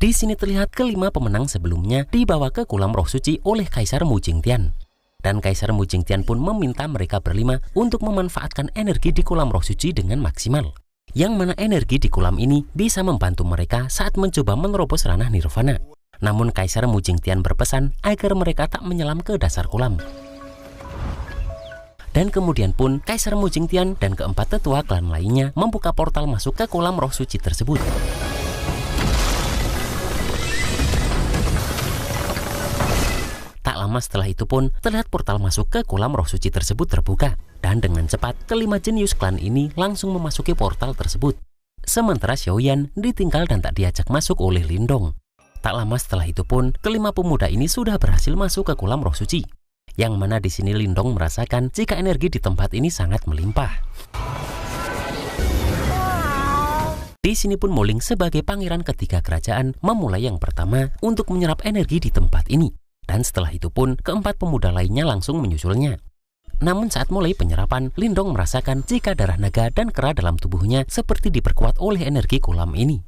Di sini terlihat kelima pemenang sebelumnya dibawa ke kolam roh suci oleh Kaisar Mu Jingtian. Dan Kaisar Mu Jingtian pun meminta mereka berlima untuk memanfaatkan energi di kolam roh suci dengan maksimal. Yang mana energi di kolam ini bisa membantu mereka saat mencoba menerobos ranah nirvana. Namun Kaisar Mu Jingtian berpesan agar mereka tak menyelam ke dasar kolam. Dan kemudian pun Kaisar Mu Jingtian dan keempat tetua klan lainnya membuka portal masuk ke kolam roh suci tersebut. Tak lama setelah itu pun terlihat portal masuk ke kolam roh suci tersebut terbuka. Dan dengan cepat kelima jenius klan ini langsung memasuki portal tersebut. Sementara Xiaoyan ditinggal dan tak diajak masuk oleh Lindong. Tak lama setelah itu pun kelima pemuda ini sudah berhasil masuk ke kolam roh suci. Yang mana di sini Lindong merasakan jika energi di tempat ini sangat melimpah. Di sini pun Moling sebagai pangeran ketiga kerajaan memulai yang pertama untuk menyerap energi di tempat ini. Dan setelah itu pun keempat pemuda lainnya langsung menyusulnya. Namun saat mulai penyerapan, Lindong merasakan jika darah naga dan kera dalam tubuhnya seperti diperkuat oleh energi kolam ini.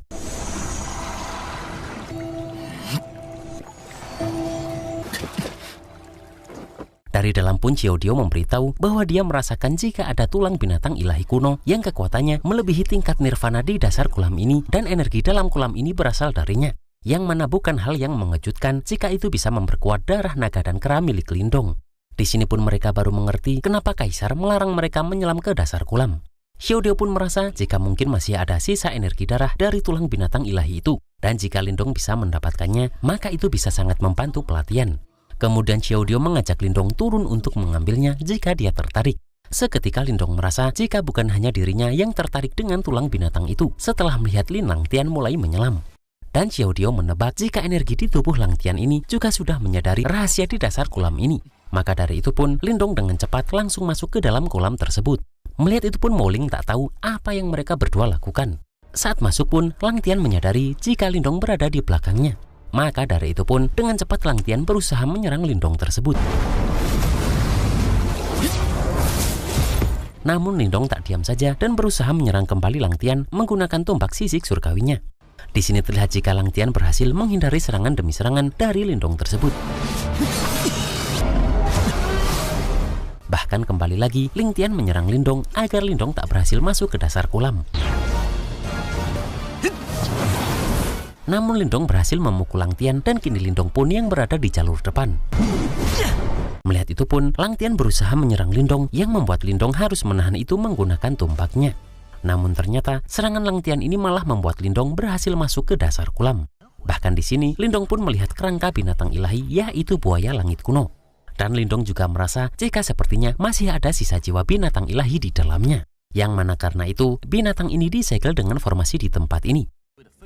Dari dalam pun Xiaodio memberitahu bahwa dia merasakan jika ada tulang binatang ilahi kuno yang kekuatannya melebihi tingkat nirvana di dasar kolam ini dan energi dalam kolam ini berasal darinya. Yang mana bukan hal yang mengejutkan jika itu bisa memperkuat darah naga dan kera milik Lindong. Di sini pun mereka baru mengerti kenapa Kaisar melarang mereka menyelam ke dasar kolam. Xiaodio pun merasa jika mungkin masih ada sisa energi darah dari tulang binatang ilahi itu. Dan jika Lindong bisa mendapatkannya, maka itu bisa sangat membantu pelatihan. Kemudian Xiaodio mengajak Lindong turun untuk mengambilnya jika dia tertarik. Seketika Lindong merasa jika bukan hanya dirinya yang tertarik dengan tulang binatang itu setelah melihat Lin Langtian mulai menyelam. Dan Xiaodio menebak jika energi di tubuh Langtian ini juga sudah menyadari rahasia di dasar kolam ini. Maka dari itu pun Lindong dengan cepat langsung masuk ke dalam kolam tersebut. Melihat itu pun Moling tak tahu apa yang mereka berdua lakukan. Saat masuk pun Langtian menyadari jika Lindong berada di belakangnya. Maka dari itu pun dengan cepat Langtian berusaha menyerang Lindong tersebut. Namun Lindong tak diam saja dan berusaha menyerang kembali Langtian menggunakan tombak sisik surgawinya. Di sini terlihat jika Langtian berhasil menghindari serangan demi serangan dari Lindong tersebut. Bahkan kembali lagi Langtian menyerang Lindong agar Lindong tak berhasil masuk ke dasar kolam. Namun Lindong berhasil memukul Langtian dan kini Lindong pun yang berada di jalur depan. Melihat itu pun Langtian berusaha menyerang Lindong yang membuat Lindong harus menahan itu menggunakan tombaknya. Namun ternyata serangan Langtian ini malah membuat Lindong berhasil masuk ke dasar kolam. Bahkan di sini Lindong pun melihat kerangka binatang ilahi yaitu buaya langit kuno. Dan Lindong juga merasa jika sepertinya masih ada sisa jiwa binatang ilahi di dalamnya. Yang mana karena itu binatang ini disegel dengan formasi di tempat ini.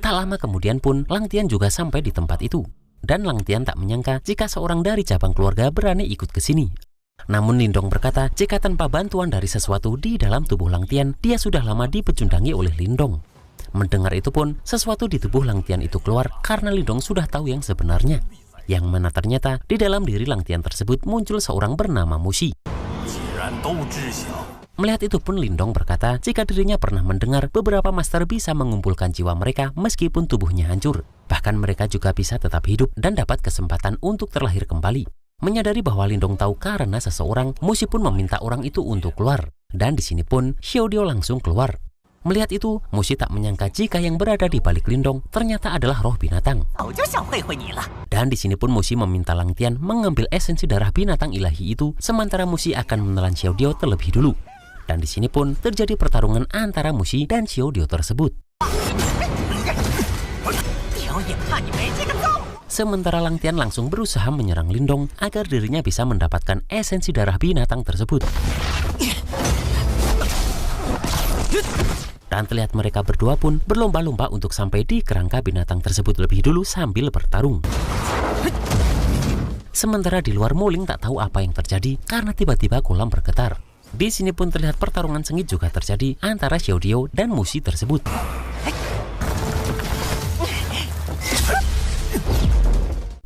Tak lama kemudian pun Langtian juga sampai di tempat itu. Dan Langtian tak menyangka jika seorang dari cabang keluarga berani ikut ke sini. Namun Lindong berkata jika tanpa bantuan dari sesuatu di dalam tubuh Langtian, dia sudah lama dipecundangi oleh Lindong. Mendengar itu pun, sesuatu di tubuh Langtian itu keluar karena Lindong sudah tahu yang sebenarnya. Yang mana ternyata di dalam diri Langtian tersebut muncul seorang bernama Mushi. Melihat itu pun Lindong berkata jika dirinya pernah mendengar beberapa master bisa mengumpulkan jiwa mereka meskipun tubuhnya hancur. Bahkan mereka juga bisa tetap hidup dan dapat kesempatan untuk terlahir kembali. Menyadari bahwa Lindong tahu karena seseorang, Mushi pun meminta orang itu untuk keluar. Dan di sini pun Xiaodio langsung keluar. Melihat itu, Mushi tak menyangka jika yang berada di balik Lindong ternyata adalah roh binatang. Dan di sini pun Mushi meminta Langtian mengambil esensi darah binatang ilahi itu, sementara Mushi akan menelan Xiaodio terlebih dulu. Dan di sini pun terjadi pertarungan antara Mushi dan Xiaodio tersebut. Sementara Langtian langsung berusaha menyerang Lindong agar dirinya bisa mendapatkan esensi darah binatang tersebut. Dan terlihat mereka berdua pun berlomba-lomba untuk sampai di kerangka binatang tersebut lebih dulu sambil bertarung. Sementara di luar Moling tak tahu apa yang terjadi karena tiba-tiba kolam bergetar. Di sini pun terlihat pertarungan sengit juga terjadi antara Xiaodio dan Mushi tersebut.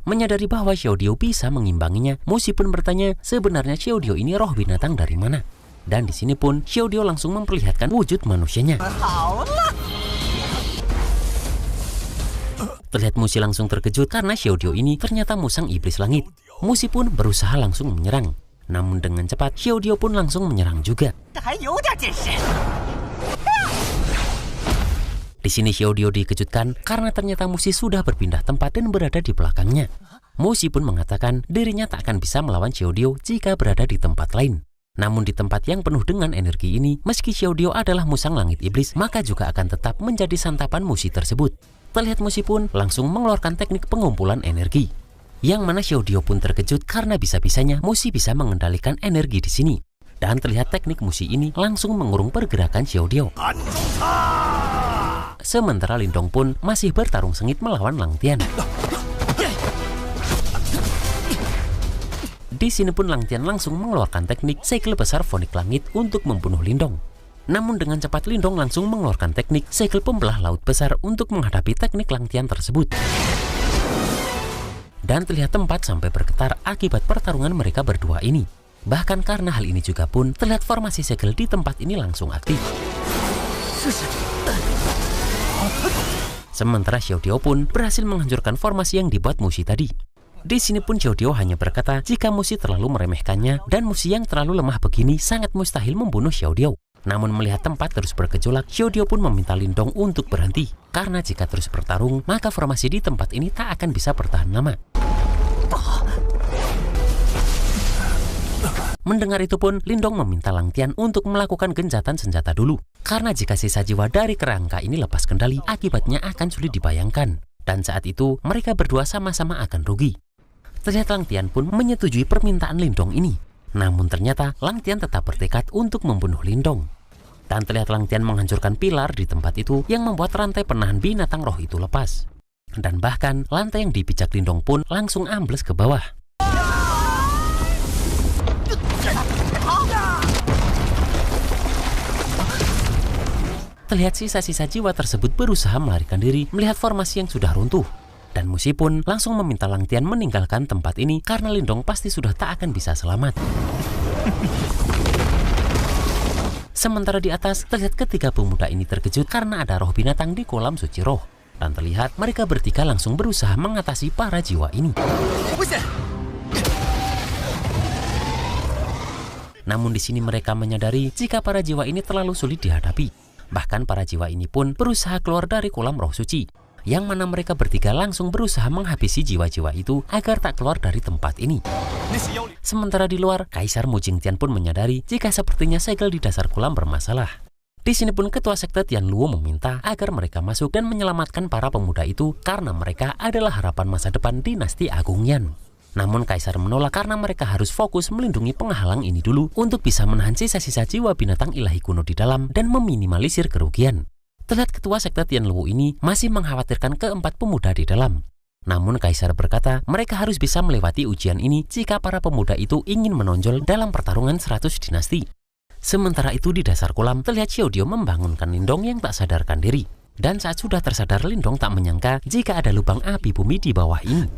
Menyadari bahwa Xiaodio bisa mengimbanginya, Mushi pun bertanya sebenarnya Xiaodio ini roh binatang dari mana. Dan di sini pun Xiaodio langsung memperlihatkan wujud manusianya. Terlihat Musi langsung terkejut karena Xiao Dio ini ternyata musang iblis langit. Musi pun berusaha langsung menyerang. Namun dengan cepat, Xiao Dio pun langsung menyerang juga. Di sini Xiao Dio dikejutkan karena ternyata Musi sudah berpindah tempat dan berada di belakangnya. Musi pun mengatakan dirinya tak akan bisa melawan Xiao Dio jika berada di tempat lain. Namun di tempat yang penuh dengan energi ini, meski Xiao Dio adalah musang langit iblis, maka juga akan tetap menjadi santapan Musi tersebut. Terlihat Musi pun langsung mengeluarkan teknik pengumpulan energi. Yang mana Xiao Dio pun terkejut karena bisa-bisanya Musi bisa mengendalikan energi di sini. Dan terlihat teknik Musi ini langsung mengurung pergerakan Xiao Dio. Sementara Lindong pun masih bertarung sengit melawan Lang Tian. Di sini pun Lang Tian langsung mengeluarkan teknik segel besar fonik langit untuk membunuh Lindong. Namun dengan cepat Lindong langsung mengeluarkan teknik segel pembelah laut besar untuk menghadapi teknik Lang Tian tersebut. Dan terlihat tempat sampai bergetar akibat pertarungan mereka berdua ini. Bahkan karena hal ini juga pun terlihat formasi segel di tempat ini langsung aktif. Sementara Xiao Dio pun berhasil menghancurkan formasi yang dibuat Musi tadi. Di sini pun Xiao Dio hanya berkata jika Musi terlalu meremehkannya dan Musi yang terlalu lemah begini sangat mustahil membunuh Xiao Dio. Namun melihat tempat terus bergejolak, Xiao Dio pun meminta Lindong untuk berhenti. Karena jika terus bertarung, maka formasi di tempat ini tak akan bisa bertahan lama. Mendengar itu pun, Lindong meminta Lang Tian untuk melakukan gencatan senjata dulu. Karena jika sisa jiwa dari kerangka ini lepas kendali, akibatnya akan sulit dibayangkan. Dan saat itu, mereka berdua sama-sama akan rugi. Terlihat Lang Tian pun menyetujui permintaan Lindong ini. Namun ternyata Lang Tian tetap bertekad untuk membunuh Lindong. Dan terlihat Lang Tian menghancurkan pilar di tempat itu yang membuat rantai penahan binatang roh itu lepas. Dan bahkan lantai yang dipijak Lindong pun langsung ambles ke bawah. Terlihat sisa-sisa jiwa tersebut berusaha melarikan diri melihat formasi yang sudah runtuh. Dan Musi pun langsung meminta Lang Tian meninggalkan tempat ini karena Lindong pasti sudah tak akan bisa selamat. Sementara di atas terlihat ketiga pemuda ini terkejut karena ada roh binatang di kolam suci roh. Dan terlihat mereka bertiga langsung berusaha mengatasi para jiwa ini. Namun di sini mereka menyadari jika para jiwa ini terlalu sulit dihadapi. Bahkan para jiwa ini pun berusaha keluar dari kolam roh suci. Yang mana mereka bertiga langsung berusaha menghabisi jiwa-jiwa itu agar tak keluar dari tempat ini. Sementara di luar, Kaisar Mu Jingtian pun menyadari jika sepertinya segel di dasar kolam bermasalah. Di sini pun ketua sekte Tian Luo meminta agar mereka masuk dan menyelamatkan para pemuda itu karena mereka adalah harapan masa depan dinasti Agung Yan. Namun Kaisar menolak karena mereka harus fokus melindungi penghalang ini dulu untuk bisa menahan sisa-sisa jiwa binatang ilahi kuno di dalam dan meminimalisir kerugian. Terlihat ketua sekte Tian Luo ini masih mengkhawatirkan keempat pemuda di dalam. Namun Kaisar berkata mereka harus bisa melewati ujian ini jika para pemuda itu ingin menonjol dalam pertarungan 100 dinasti. Sementara itu di dasar kolam terlihat Xiao Dio membangunkan Lindong yang tak sadarkan diri. Dan saat sudah tersadar Lindong tak menyangka jika ada lubang api bumi di bawah ini.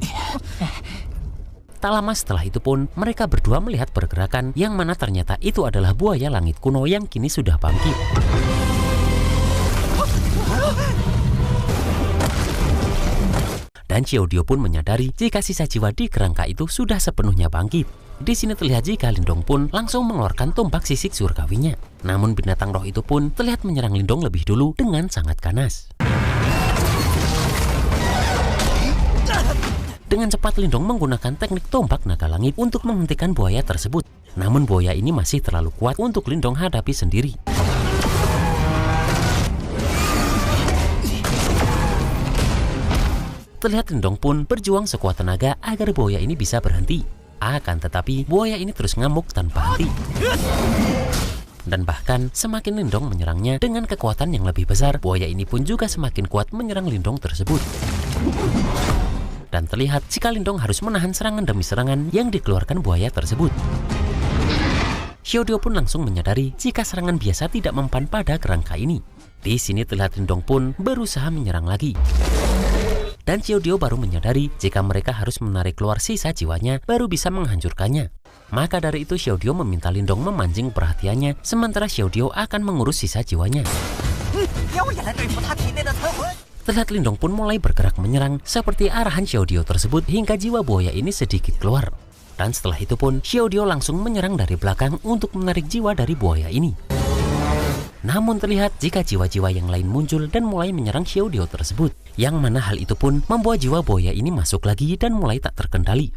Tak lama setelah itu pun mereka berdua melihat pergerakan yang mana ternyata itu adalah buaya langit kuno yang kini sudah bangkit. Dan Xiao Dio pun menyadari jika sisa jiwa di kerangka itu sudah sepenuhnya bangkit. Di sini terlihat jika Lindong pun langsung mengeluarkan tombak sisik surgawinya. Namun binatang roh itu pun terlihat menyerang Lindong lebih dulu dengan sangat ganas. Dengan cepat Lindong menggunakan teknik tombak naga langit untuk menghentikan buaya tersebut. Namun buaya ini masih terlalu kuat untuk Lindong hadapi sendiri. Terlihat Lindong pun berjuang sekuat tenaga agar buaya ini bisa berhenti. Akan tetapi buaya ini terus ngamuk tanpa henti. Dan bahkan semakin Lindong menyerangnya dengan kekuatan yang lebih besar, buaya ini pun juga semakin kuat menyerang Lindong tersebut. Dan terlihat jika Lindong harus menahan serangan demi serangan yang dikeluarkan buaya tersebut. Xiao Dio pun langsung menyadari jika serangan biasa tidak mempan pada kerangka ini. Di sini terlihat Lindong pun berusaha menyerang lagi. Dan Xiao Dio baru menyadari jika mereka harus menarik keluar sisa jiwanya baru bisa menghancurkannya. Maka dari itu Xiao Dio meminta Lindong memancing perhatiannya sementara Xiao Dio akan mengurus sisa jiwanya. Terlihat Lindong pun mulai bergerak menyerang seperti arahan Xiaodio tersebut hingga jiwa buaya ini sedikit keluar. Dan setelah itu pun Xiaodio langsung menyerang dari belakang untuk menarik jiwa dari buaya ini. Namun terlihat jika jiwa-jiwa yang lain muncul dan mulai menyerang Xiaodio tersebut, yang mana hal itu pun membuat jiwa buaya ini masuk lagi dan mulai tak terkendali.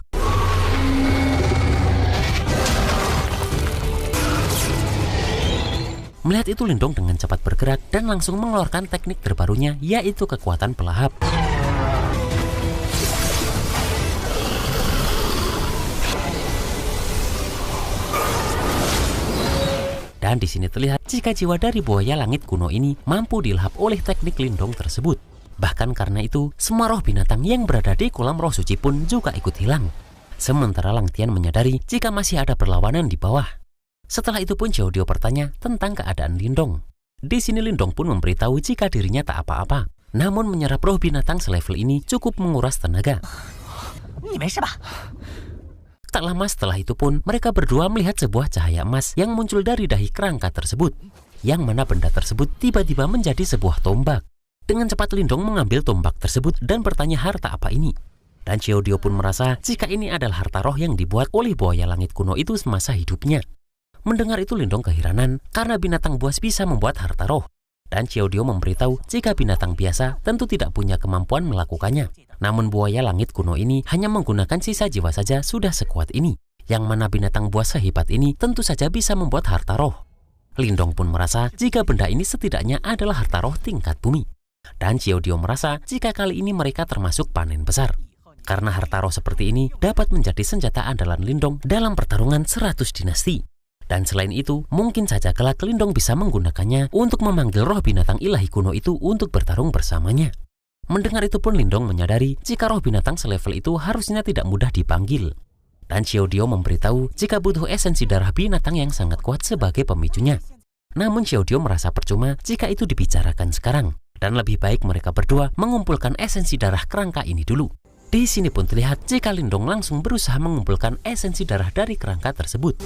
Melihat itu Lindong dengan cepat bergerak dan langsung mengeluarkan teknik terbarunya, yaitu kekuatan pelahap. Dan di sini terlihat jika jiwa dari buaya langit kuno ini mampu dilahap oleh teknik Lindong tersebut. Bahkan karena itu, semua roh binatang yang berada di kolam roh suci pun juga ikut hilang. Sementara Lang Tian menyadari jika masih ada perlawanan di bawah. Setelah itu pun Xiaodio bertanya tentang keadaan Lindong. Di sini Lindong pun memberitahu jika dirinya tak apa-apa. Namun menyerap roh binatang selevel ini cukup menguras tenaga. Tak lama setelah itu pun mereka berdua melihat sebuah cahaya emas yang muncul dari dahi kerangka tersebut. Yang mana benda tersebut tiba-tiba menjadi sebuah tombak. Dengan cepat Lindong mengambil tombak tersebut dan bertanya harta apa ini. Dan Xiaodio pun merasa jika ini adalah harta roh yang dibuat oleh buaya langit kuno itu semasa hidupnya. Mendengar itu Lindong keheranan karena binatang buas bisa membuat harta roh. Dan Xiaodio memberitahu jika binatang biasa tentu tidak punya kemampuan melakukannya. Namun buaya langit kuno ini hanya menggunakan sisa jiwa saja sudah sekuat ini. Yang mana binatang buas sehebat ini tentu saja bisa membuat harta roh. Lindong pun merasa jika benda ini setidaknya adalah harta roh tingkat bumi. Dan Xiaodio merasa jika kali ini mereka termasuk panen besar. Karena harta roh seperti ini dapat menjadi senjata andalan Lindong dalam pertarungan 100 dinasti. Dan selain itu, mungkin saja kelak Lindong bisa menggunakannya untuk memanggil roh binatang ilahi kuno itu untuk bertarung bersamanya. Mendengar itu pun Lindong menyadari jika roh binatang selevel itu harusnya tidak mudah dipanggil. Dan Xiaodio memberitahu jika butuh esensi darah binatang yang sangat kuat sebagai pemicunya. Namun Xiaodio merasa percuma jika itu dibicarakan sekarang. Dan lebih baik mereka berdua mengumpulkan esensi darah kerangka ini dulu. Di sini pun terlihat jika Lindong langsung berusaha mengumpulkan esensi darah dari kerangka tersebut.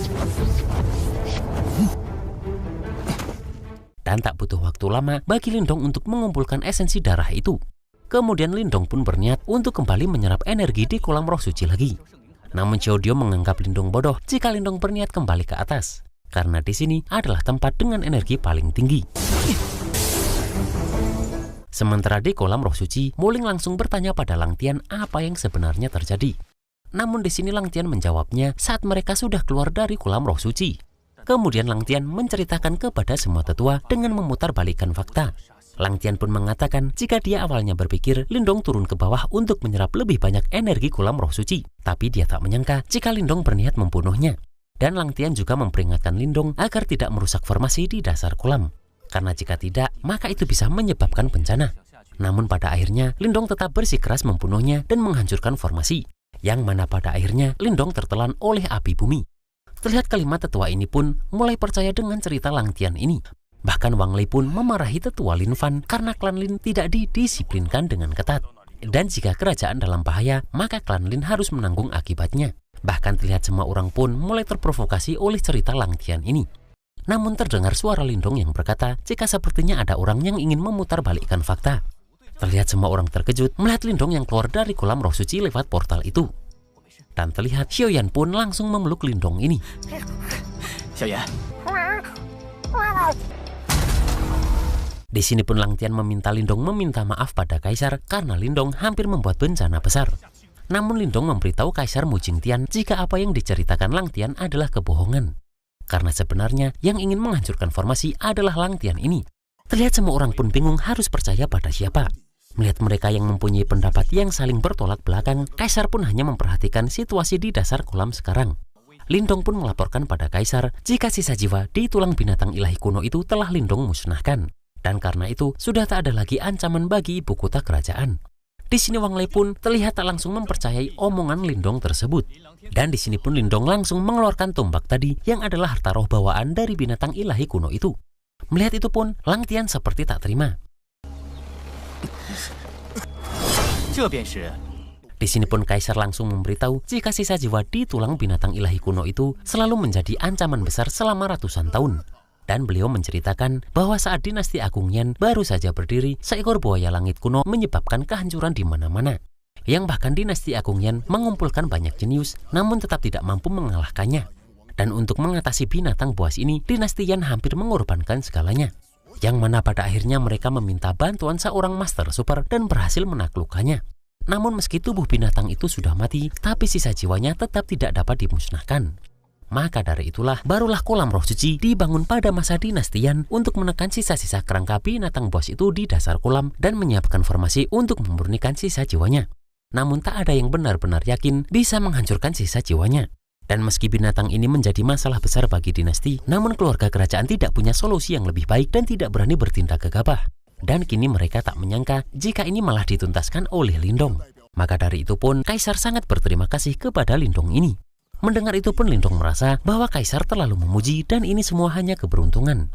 Dan tak butuh waktu lama bagi Lindong untuk mengumpulkan esensi darah itu. Kemudian Lindong pun berniat untuk kembali menyerap energi di kolam roh suci lagi. Namun Xiaodio menganggap Lindong bodoh jika Lindong berniat kembali ke atas. Karena di sini adalah tempat dengan energi paling tinggi. Sementara di kolam roh suci, Muling langsung bertanya pada Lang Tian apa yang sebenarnya terjadi. Namun di sini Lang Tian menjawabnya saat mereka sudah keluar dari kolam roh suci. Kemudian Lang Tian menceritakan kepada semua tetua dengan memutarbalikkan fakta. Lang Tian pun mengatakan jika dia awalnya berpikir Lindong turun ke bawah untuk menyerap lebih banyak energi kolam roh suci. Tapi dia tak menyangka jika Lindong berniat membunuhnya. Dan Lang Tian juga memperingatkan Lindong agar tidak merusak formasi di dasar kolam. Karena jika tidak, maka itu bisa menyebabkan bencana. Namun pada akhirnya Lindong tetap bersikeras membunuhnya dan menghancurkan formasi. Yang mana pada akhirnya Lindong tertelan oleh api bumi. Terlihat kalimat tetua ini pun mulai percaya dengan cerita Lang Tian ini. Bahkan Wang Lei pun memarahi tetua Lin Fan karena klan Lin tidak didisiplinkan dengan ketat. Dan jika kerajaan dalam bahaya, maka klan Lin harus menanggung akibatnya. Bahkan terlihat semua orang pun mulai terprovokasi oleh cerita Lang Tian ini. Namun terdengar suara Lindong yang berkata jika sepertinya ada orang yang ingin memutarbalikkan fakta. Terlihat semua orang terkejut melihat Lindong yang keluar dari kolam roh suci lewat portal itu. Dan terlihat Xiaoyan pun langsung memeluk Lindong ini. Xiaoyan. Di sini pun Lang Tian meminta Lindong meminta maaf pada Kaisar karena Lindong hampir membuat bencana besar. Namun Lindong memberitahu Kaisar Mu Jingtian jika apa yang diceritakan Lang Tian adalah kebohongan. Karena sebenarnya yang ingin menghancurkan formasi adalah Lang Tian ini. Terlihat semua orang pun bingung harus percaya pada siapa. Melihat mereka yang mempunyai pendapat yang saling bertolak belakang, Kaisar pun hanya memperhatikan situasi di dasar kolam sekarang. Lindong pun melaporkan pada Kaisar jika sisa jiwa di tulang binatang ilahi kuno itu telah Lindong musnahkan. Dan karena itu sudah tak ada lagi ancaman bagi ibu kota kerajaan. Di sini Wang Lei pun terlihat tak langsung mempercayai omongan Lindong tersebut. Dan di sini pun Lindong langsung mengeluarkan tombak tadi yang adalah harta roh bawaan dari binatang ilahi kuno itu. Melihat itu pun Lang Tian seperti tak terima. Di sini pun Kaisar langsung memberitahu jika sisa jiwa di tulang binatang ilahi kuno itu selalu menjadi ancaman besar selama ratusan tahun. Dan beliau menceritakan bahwa saat dinasti Agung Yan baru saja berdiri, seekor buaya langit kuno menyebabkan kehancuran di mana-mana. Yang bahkan dinasti Agung Yan mengumpulkan banyak jenius, namun tetap tidak mampu mengalahkannya. Dan untuk mengatasi binatang buas ini, dinasti Yan hampir mengorbankan segalanya. Yang mana pada akhirnya mereka meminta bantuan seorang master super dan berhasil menaklukkannya. Namun meski tubuh binatang itu sudah mati, tapi sisa jiwanya tetap tidak dapat dimusnahkan. Maka dari itulah, barulah kolam roh suci dibangun pada masa dinasti Yan untuk menekan sisa-sisa kerangka binatang buas itu di dasar kolam dan menyiapkan formasi untuk memurnikan sisa jiwanya. Namun tak ada yang benar-benar yakin bisa menghancurkan sisa jiwanya. Dan meski binatang ini menjadi masalah besar bagi dinasti, namun keluarga kerajaan tidak punya solusi yang lebih baik dan tidak berani bertindak gegabah. Dan kini mereka tak menyangka jika ini malah dituntaskan oleh Lindong. Maka dari itu pun, Kaisar sangat berterima kasih kepada Lindong ini. Mendengar itu pun Lindong merasa bahwa Kaisar terlalu memuji dan ini semua hanya keberuntungan.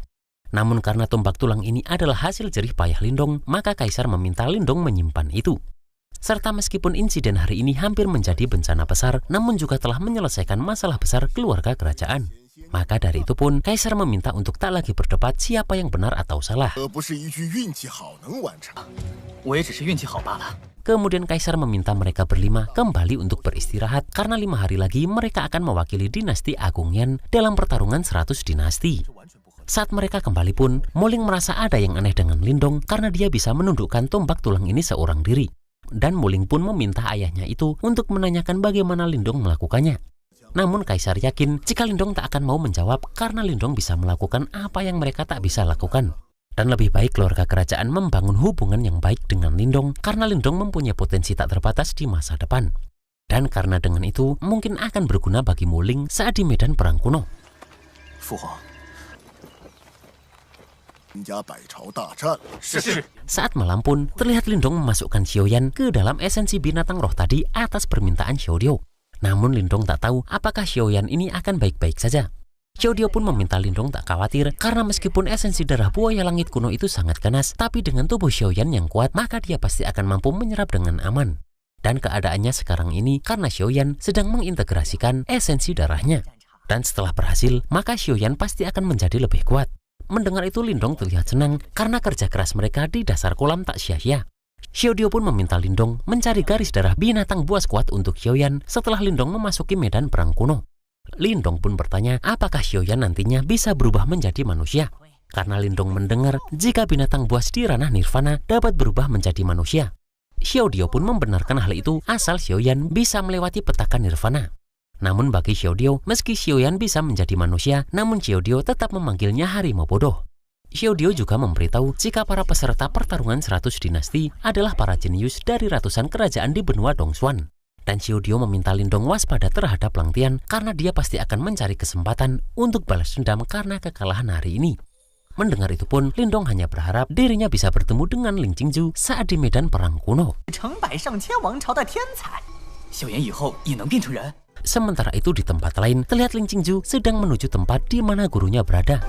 Namun karena tombak tulang ini adalah hasil jerih payah Lindong, maka Kaisar meminta Lindong menyimpan itu. Serta meskipun insiden hari ini hampir menjadi bencana besar, namun juga telah menyelesaikan masalah besar keluarga kerajaan. Maka dari itu pun Kaisar meminta untuk tak lagi berdebat siapa yang benar atau salah. Kemudian Kaisar meminta mereka berlima kembali untuk beristirahat karena 5 hari lagi mereka akan mewakili dinasti Agung Yan dalam pertarungan 100 dinasti. Saat mereka kembali pun, Moling merasa ada yang aneh dengan Lindong karena dia bisa menundukkan tombak tulang ini seorang diri. Dan Moling pun meminta ayahnya itu untuk menanyakan bagaimana Lindong melakukannya. Namun Kaisar yakin jika Lindong tak akan mau menjawab karena Lindong bisa melakukan apa yang mereka tak bisa lakukan. Dan lebih baik keluarga kerajaan membangun hubungan yang baik dengan Lindong karena Lindong mempunyai potensi tak terbatas di masa depan. Dan karena dengan itu mungkin akan berguna bagi Moling saat di medan perang kuno. Saat malam pun terlihat Lindong memasukkan Xiaoyan ke dalam esensi binatang roh tadi atas permintaan Xiaodio. Namun Lindong tak tahu apakah Xiaoyan ini akan baik-baik saja. Xiaodio pun meminta Lindong tak khawatir karena meskipun esensi darah buaya langit kuno itu sangat ganas, tapi dengan tubuh Xiaoyan yang kuat maka dia pasti akan mampu menyerap dengan aman. Dan keadaannya sekarang ini karena Xiaoyan sedang mengintegrasikan esensi darahnya. Dan setelah berhasil, maka Xiaoyan pasti akan menjadi lebih kuat. Mendengar itu Lindong terlihat senang karena kerja keras mereka di dasar kolam tak sia-sia. Xiaodio pun meminta Lindong mencari garis darah binatang buas kuat untuk Xiaoyan setelah Lindong memasuki medan perang kuno. Lindong pun bertanya apakah Xiaoyan nantinya bisa berubah menjadi manusia. Karena Lindong mendengar jika binatang buas di ranah nirvana dapat berubah menjadi manusia. Xiaodio pun membenarkan hal itu asal Xiaoyan bisa melewati petaka nirvana. Namun bagi Xiaodio, meski Xiaoyan bisa menjadi manusia, namun Xiaodio tetap memanggilnya harimau bodoh. Xiaodio juga memberitahu jika para peserta pertarungan 100 dinasti adalah para jenius dari ratusan kerajaan di benua Dongsuan. Dan Xiaodio meminta Lindong waspada terhadap Lang Tian karena dia pasti akan mencari kesempatan untuk balas dendam karena kekalahan hari ini. Mendengar itu pun, Lindong hanya berharap dirinya bisa bertemu dengan Ling Qingju saat di medan perang kuno. Sementara itu di tempat lain, terlihat Ling Qingju sedang menuju tempat di mana gurunya berada.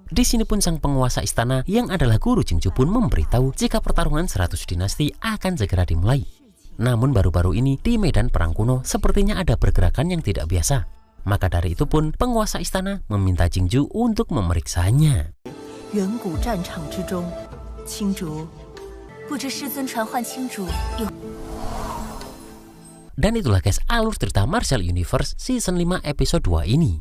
Di sini pun sang penguasa istana yang adalah guru Qingju pun memberitahu jika pertarungan 100 dinasti akan segera dimulai. Namun baru-baru ini di medan perang kuno sepertinya ada pergerakan yang tidak biasa. Maka dari itu pun penguasa istana meminta Qingju untuk memeriksanya. Dan itulah guys alur cerita Martial Universe Season 5 episode 2 ini.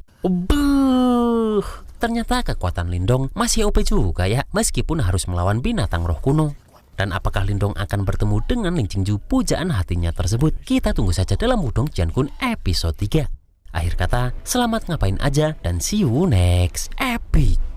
Ternyata kekuatan Lindong masih OP juga ya, meskipun harus melawan binatang roh kuno. Dan apakah Lindong akan bertemu dengan Ling Qingju pujaan hatinya tersebut? Kita tunggu saja dalam Wudong Jiankun episode 3. Akhir kata, selamat ngapain aja dan see you next episode.